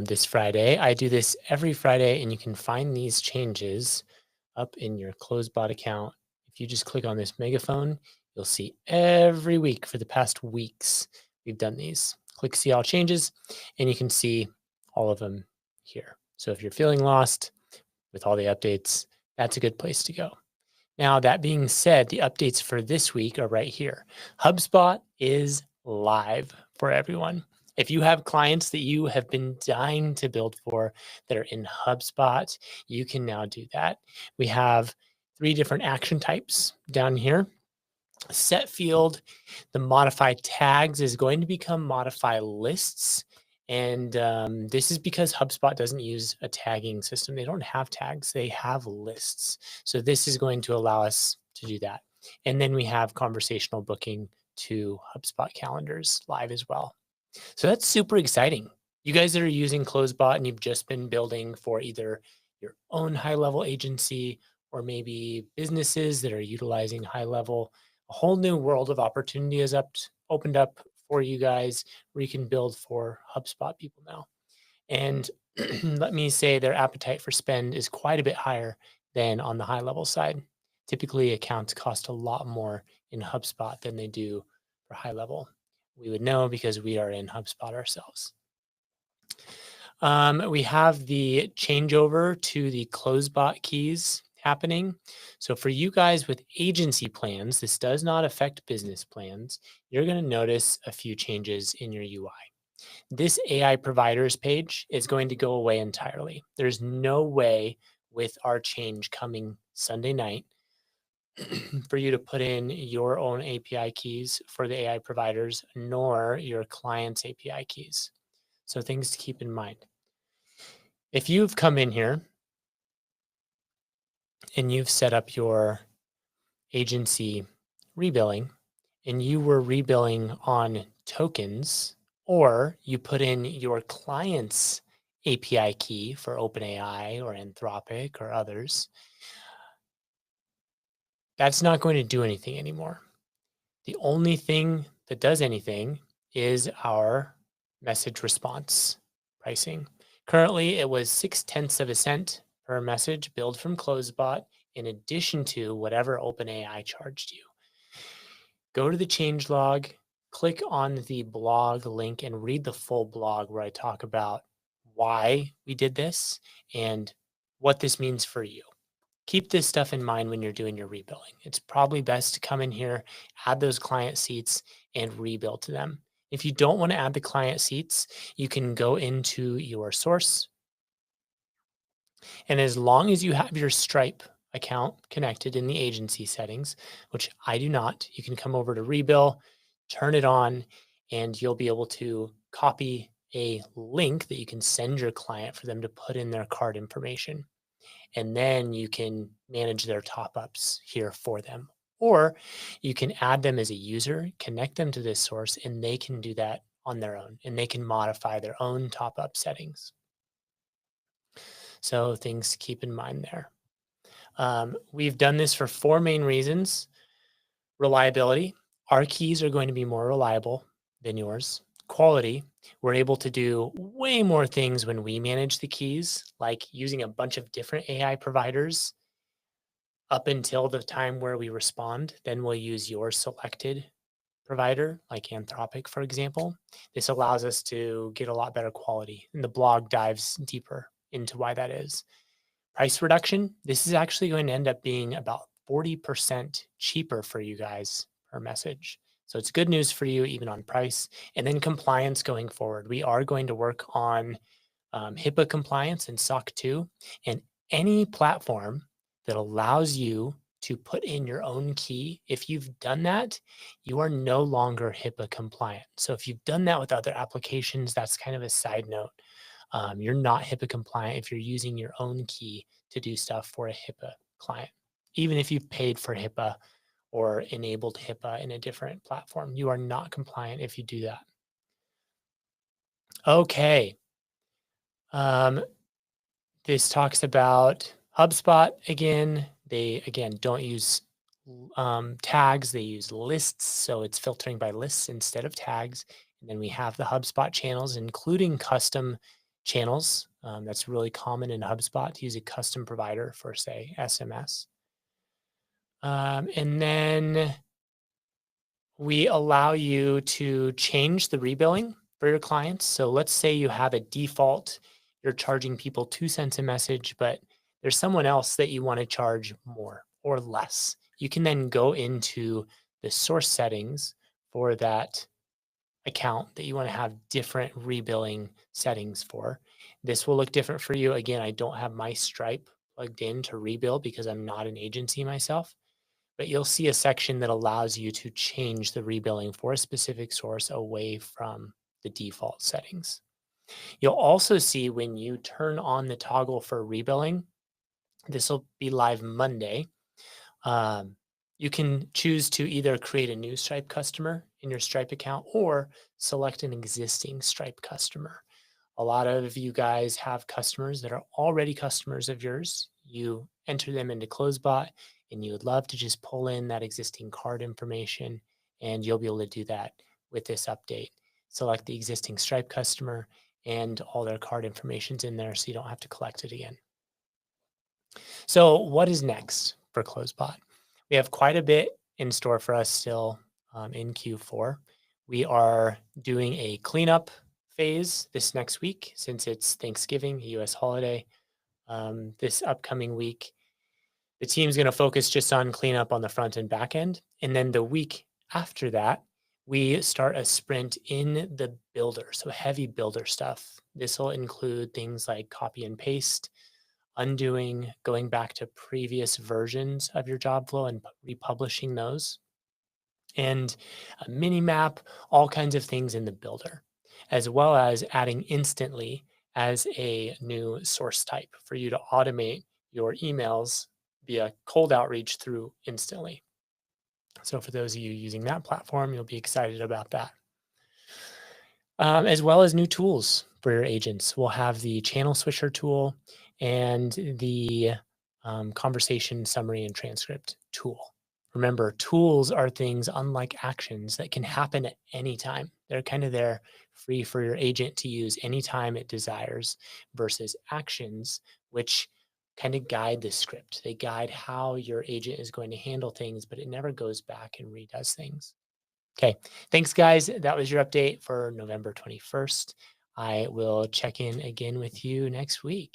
this Friday. I do this every Friday, and you can find these changes up in your CloseBot account. If you just click on this megaphone, you'll see every week for the past weeks we've done these. Click see all changes, and you can see all of them here. So if you're feeling lost with all the updates, that's a good place to go. Now, that being said, the updates for this week are right here. HubSpot is live for everyone. If you have clients that you have been dying to build for that are in HubSpot, you can now do that. We have 3 different action types down here. Set field, the modify tags is going to become modify lists. And this is because HubSpot doesn't use a tagging system. They don't have tags, they have lists. So this is going to allow us to do that. And then we have conversational booking to HubSpot calendars live as well. So that's super exciting. You guys that are using CloseBot and you've just been building for either your own high level agency or maybe businesses that are utilizing high level, a whole new world of opportunity is opened up for you guys where you can build for HubSpot people now. And let me say their appetite for spend is quite a bit higher than on the high level side. Typically, accounts cost a lot more in HubSpot than they do for high level. We would know because we are in HubSpot ourselves. We have the changeover to the CloseBot keys happening. So for you guys with agency plans, this does not affect business plans. You're going to notice a few changes in your UI. This AI providers page is going to go away entirely. There's no way with our change coming Sunday night for you to put in your own API keys for the AI providers, nor your client's API keys. So things to keep in mind. If you've come in here and you've set up your agency rebilling and you were rebilling on tokens, or you put in your client's API key for OpenAI or Anthropic or others, that's not going to do anything anymore. The only thing that does anything is our message response pricing. Currently, it was 0.6 of a cent per message billed from CloseBot in addition to whatever OpenAI charged you. Go to the changelog, click on the blog link, and read the full blog where I talk about why we did this and what this means for you. Keep this stuff in mind when you're doing your rebilling. It's probably best to come in here, add those client seats, and rebuild to them. If you don't want to add the client seats, you can go into your source. And as long as you have your Stripe account connected in the agency settings, which I do not, you can come over to Rebill, turn it on, and you'll be able to copy a link that you can send your client for them to put in their card information. And then you can manage their top ups here for them. Or you can add them as a user, connect them to this source, and they can do that on their own and they can modify their own top up settings. So things to keep in mind there. We've done this for 4 main reasons. Reliability. Our keys are going to be more reliable than yours. Quality. We're able to do way more things when we manage the keys, like using a bunch of different AI providers up until the time where we respond. Then we'll use your selected provider, like Anthropic, for example. This allows us to get a lot better quality, and the blog dives deeper into why that is. Price reduction, this is actually going to end up being about 40% cheaper for you guys per message. So it's good news for you, even on price. And then compliance going forward. We are going to work on HIPAA compliance and SOC 2, and any platform that allows you to put in your own key. If you've done that, you are no longer HIPAA compliant. So if you've done that with other applications, that's kind of a side note. You're not HIPAA compliant if you're using your own key to do stuff for a HIPAA client. Even if you've paid for HIPAA or enabled HIPAA in a different platform, you are not compliant if you do that. Okay. This talks about HubSpot again. They, again, don't use tags. They use lists. So it's filtering by lists instead of tags. And then we have the HubSpot channels, including custom channels. That's really common in HubSpot to use a custom provider for, say, SMS. And then we allow you to change the rebilling for your clients. So let's say you have a default, you're charging people 2 cents a message, but there's someone else that you want to charge more or less. You can then go into the source settings for that account that you want to have different rebilling settings for. This will look different for you. Again, I don't have my Stripe plugged in to rebill because I'm not an agency myself, but you'll see a section that allows you to change the rebilling for a specific source away from the default settings. You'll also see when you turn on the toggle for rebilling, this will be live Monday. You can choose to either create a new Stripe customer in your Stripe account or select an existing Stripe customer. A lot of you guys have customers that are already customers of yours. You enter them into CloseBot and you would love to just pull in that existing card information, and you'll be able to do that with this update. Select the existing Stripe customer and all their card information's in there so you don't have to collect it again. So what is next for CloseBot? We have quite a bit in store for us still in Q4. We are doing a cleanup phase this next week since it's Thanksgiving, a US holiday. This upcoming week, the team's going to focus just on cleanup on the front and back end. And then the week after that, we start a sprint in the builder, so heavy builder stuff. This will include things like copy and paste, undoing, going back to previous versions of your job flow and republishing those, and a mini map, all kinds of things in the builder, as well as adding Instantly as a new source type for you to automate your emails via cold outreach through Instantly. So for those of you using that platform, you'll be excited about that. As well as new tools for your agents. We'll have the channel switcher tool and the conversation summary and transcript tool. Remember, tools are things unlike actions that can happen at any time. They're kind of there free for your agent to use anytime it desires versus actions, which kind of guide the script. They guide how your agent is going to handle things, but it never goes back and redoes things. Okay, thanks guys. That was your update for November 21st. I will check in again with you next week.